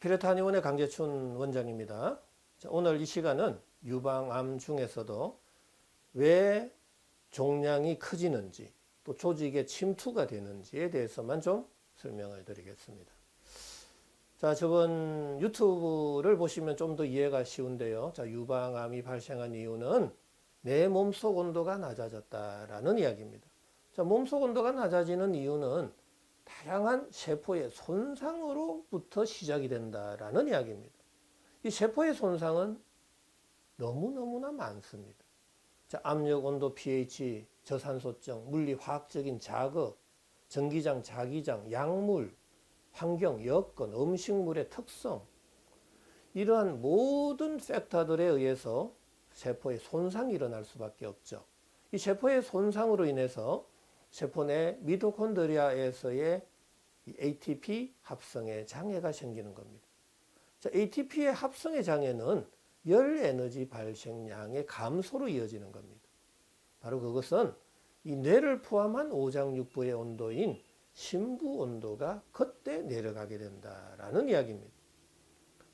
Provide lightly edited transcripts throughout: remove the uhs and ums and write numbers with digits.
피레타니원의 강재춘 원장입니다. 자, 오늘 이 시간은 유방암 중에서도 왜 종양이 커지는지 또 조직에 침투가 되는지에 대해서만 좀 설명을 드리겠습니다. 자, 저번 유튜브를 보시면 좀 더 이해가 쉬운데요. 자, 유방암이 발생한 이유는 내 몸속 온도가 낮아졌다라는 이야기입니다. 자, 몸속 온도가 낮아지는 이유는 다양한 세포의 손상으로부터 시작이 된다라는 이야기입니다. 이 세포의 손상은 너무너무나 많습니다. 자, 압력, 온도, pH, 저산소증, 물리, 화학적인 자극, 전기장, 자기장, 약물, 환경, 여건, 음식물의 특성, 이러한 모든 팩터들에 의해서 세포의 손상이 일어날 수밖에 없죠. 이 세포의 손상으로 인해서 세포 내 미토콘드리아에서의 ATP 합성의 장애가 생기는 겁니다. 자, ATP의 합성의 장애는 열 에너지 발생량의 감소로 이어지는 겁니다. 바로 그것은 이 뇌를 포함한 오장육부의 온도인 심부 온도가 그때 내려가게 된다라는 이야기입니다.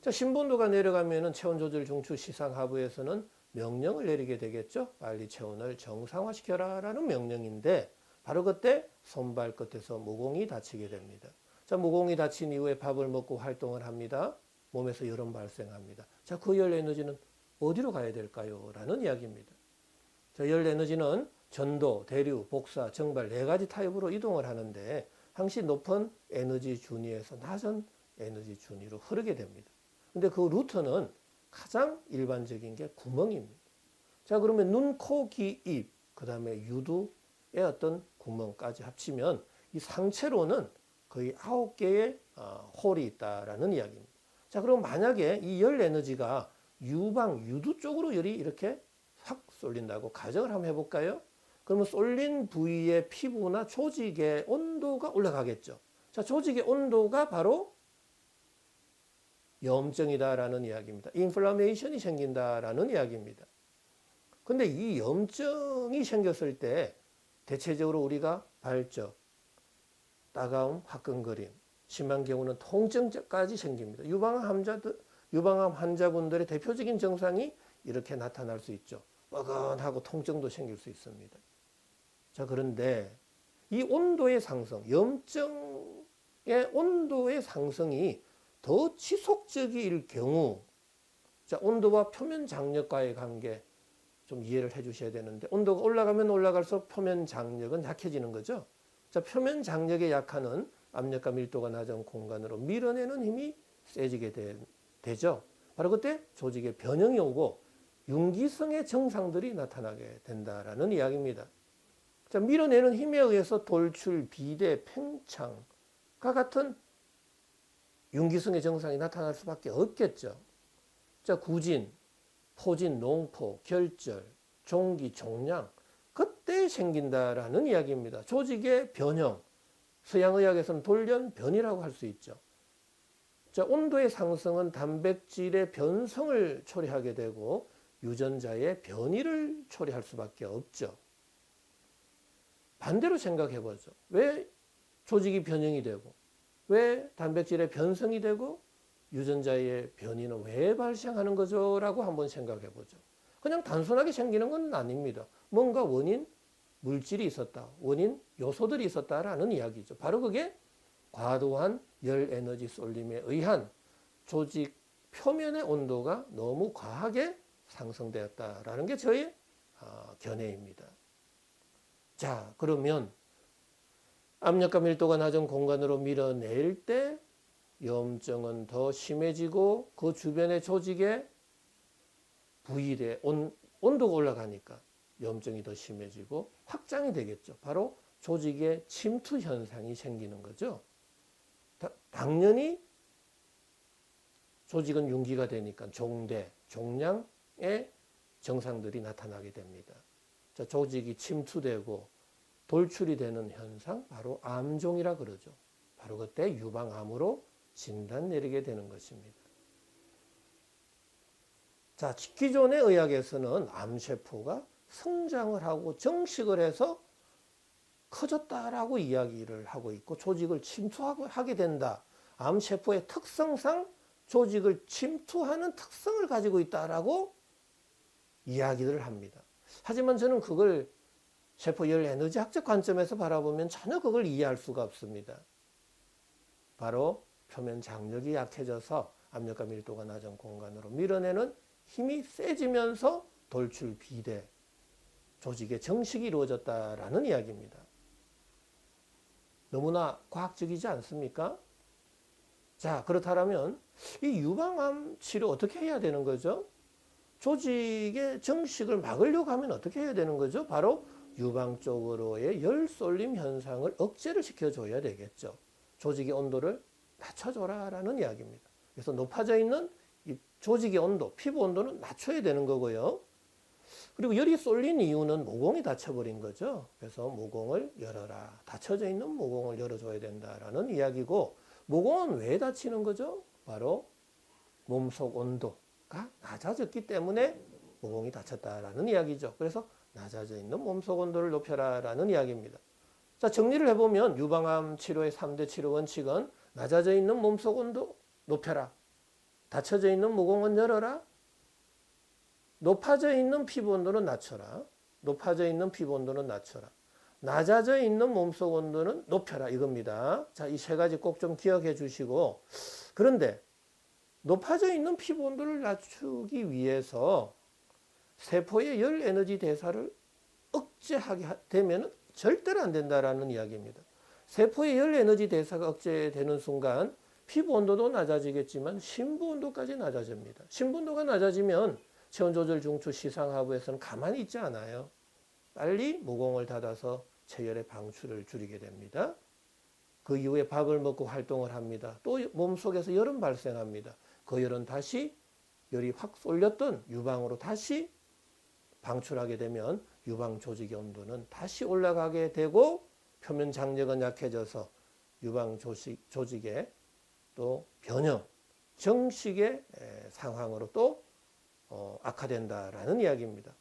자, 심부 온도가 내려가면은 체온 조절 중추 시상 하부에서는 명령을 내리게 되겠죠. 빨리 체온을 정상화시켜라라는 명령인데 바로 그때 손발 끝에서 모공이 다치게 됩니다. 자, 모공이 다친 이후에 밥을 먹고 활동을 합니다. 몸에서 열은 발생합니다. 자, 그 열 에너지는 어디로 가야 될까요? 라는 이야기입니다. 자, 열 에너지는 전도, 대류, 복사, 정발 네 가지 타입으로 이동을 하는데 항시 높은 에너지 준위에서 낮은 에너지 준위로 흐르게 됩니다. 근데 그 루트는 가장 일반적인 게 구멍입니다. 자, 그러면 눈, 코, 귀, 입, 그 다음에 유두의 어떤 구멍까지 합치면 이 상체로는 거의 9개의 홀이 있다라는 이야기입니다. 자, 그럼 만약에 이 열 에너지가 유방, 유두 쪽으로 열이 이렇게 확 쏠린다고 가정을 한번 해볼까요? 그러면 쏠린 부위의 피부나 조직의 온도가 올라가겠죠. 자, 조직의 온도가 바로 염증이다라는 이야기입니다. 인플라메이션이 생긴다라는 이야기입니다. 근데 이 염증이 생겼을 때 대체적으로 우리가 발적, 따가움, 화끈거림, 심한 경우는 통증까지 생깁니다. 유방암 환자분들의 대표적인 증상이 이렇게 나타날 수 있죠. 뻐근하고 통증도 생길 수 있습니다. 자, 그런데 이 온도의 상승, 염증의 온도의 상승이 더 지속적일 경우, 자, 온도와 표면 장력과의 관계 좀 이해를 해 주셔야 되는데, 온도가 올라가면 올라갈수록 표면 장력은 약해지는 거죠. 자, 표면 장력의 약화는 압력과 밀도가 낮은 공간으로 밀어내는 힘이 세지게 되죠. 바로 그때 조직에 변형이 오고 융기성의 증상들이 나타나게 된다라는 이야기입니다. 자, 밀어내는 힘에 의해서 돌출, 비대, 팽창과 같은 융기성의 증상이 나타날 수밖에 없겠죠. 자, 구진, 포진, 농포, 결절, 종기, 종양, 그때 생긴다라는 이야기입니다. 조직의 변형, 서양의학에서는 돌연변이라고 할 수 있죠. 자, 온도의 상승은 단백질의 변성을 초래하게 되고 유전자의 변이를 초래할 수밖에 없죠. 반대로 생각해 보죠. 왜 조직이 변형이 되고 왜 단백질의 변성이 되고 유전자의 변이는 왜 발생하는 거죠? 라고 한번 생각해 보죠. 그냥 단순하게 생기는 건 아닙니다. 뭔가 원인, 물질이 있었다, 원인, 요소들이 있었다라는 이야기죠. 바로 그게 과도한 열 에너지 쏠림에 의한 조직 표면의 온도가 너무 과하게 상승되었다라는 게 저의 견해입니다. 자, 그러면 압력과 밀도가 낮은 공간으로 밀어낼 때 염증은 더 심해지고 그 주변의 조직의 부위의 온도가 올라가니까 염증이 더 심해지고 확장이 되겠죠. 바로 조직의 침투 현상이 생기는 거죠. 당연히 조직은 융기가 되니까 종대, 종양의 증상들이 나타나게 됩니다. 자, 조직이 침투되고 돌출이 되는 현상, 바로 암종이라 그러죠. 바로 그때 유방암으로 진단 내리게 되는 것입니다. 자, 기존의 의학에서는 암세포가 성장을 하고 정식을 해서 커졌다라고 이야기를 하고 있고 조직을 침투하게 된다. 암세포의 특성상 조직을 침투하는 특성을 가지고 있다라고 이야기를 합니다. 하지만 저는 그걸 세포열 에너지학적 관점에서 바라보면 전혀 그걸 이해할 수가 없습니다. 바로 표면 장력이 약해져서 압력과 밀도가 낮은 공간으로 밀어내는 힘이 세지면서 돌출 비대 조직의 정식이 이루어졌다라는 이야기입니다. 너무나 과학적이지 않습니까? 자, 그렇다면 이 유방암 치료 어떻게 해야 되는 거죠? 조직의 정식을 막으려고 하면 어떻게 해야 되는 거죠? 바로 유방 쪽으로의 열 쏠림 현상을 억제를 시켜줘야 되겠죠. 조직의 온도를 낮춰줘라라는 이야기입니다. 그래서 높아져 있는 이 조직의 온도, 피부 온도는 낮춰야 되는 거고요. 그리고 열이 쏠린 이유는 모공이 닫혀버린 거죠. 그래서 모공을 열어라. 닫혀져 있는 모공을 열어줘야 된다라는 이야기고, 모공은 왜 닫히는 거죠? 바로 몸속 온도가 낮아졌기 때문에 모공이 닫혔다라는 이야기죠. 그래서 낮아져 있는 몸속 온도를 높여라라는 이야기입니다. 자, 정리를 해보면 유방암 치료의 3대 치료 원칙은 낮아져 있는 몸속 온도 높여라. 닫혀져 있는 모공은 열어라. 높아져 있는 피부 온도는 낮춰라. 높아져 있는 피부 온도는 낮춰라. 낮아져 있는 몸속 온도는 높여라. 이겁니다. 자, 이 세 가지 꼭 좀 기억해 주시고, 그런데 높아져 있는 피부 온도를 낮추기 위해서 세포의 열 에너지 대사를 억제하게 되면 절대로 안 된다라는 이야기입니다. 세포의 열 에너지 대사가 억제되는 순간 피부 온도도 낮아지겠지만 심부 온도까지 낮아집니다. 심부 온도가 낮아지면 체온 조절 중추 시상하부에서는 가만히 있지 않아요. 빨리 모공을 닫아서 체열의 방출을 줄이게 됩니다. 그 이후에 밥을 먹고 활동을 합니다. 또 몸속에서 열은 발생합니다. 그 열은 다시 열이 확 쏠렸던 유방으로 다시 방출하게 되면 유방 조직의 온도는 다시 올라가게 되고 표면 장력은 약해져서 유방 조직의 또 변형, 정식의 상황으로 또 악화된다라는 이야기입니다.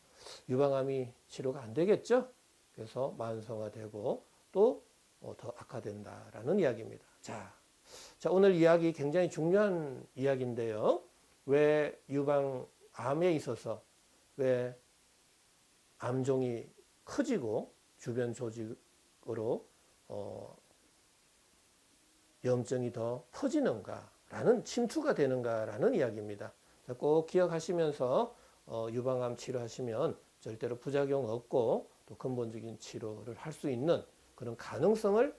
유방암이 치료가 안 되겠죠? 그래서 만성화되고 또 더 악화된다라는 이야기입니다. 자, 오늘 이야기 굉장히 중요한 이야기인데요. 왜 유방암에 있어서 왜 암종이 커지고 주변 조직으로 염증이 더 퍼지는가라는, 침투가 되는가라는 이야기입니다. 꼭 기억하시면서 유방암 치료하시면 절대로 부작용 없고 또 근본적인 치료를 할 수 있는 그런 가능성을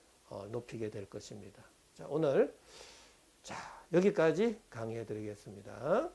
높이게 될 것입니다. 자, 오늘 여기까지 강의해 드리겠습니다.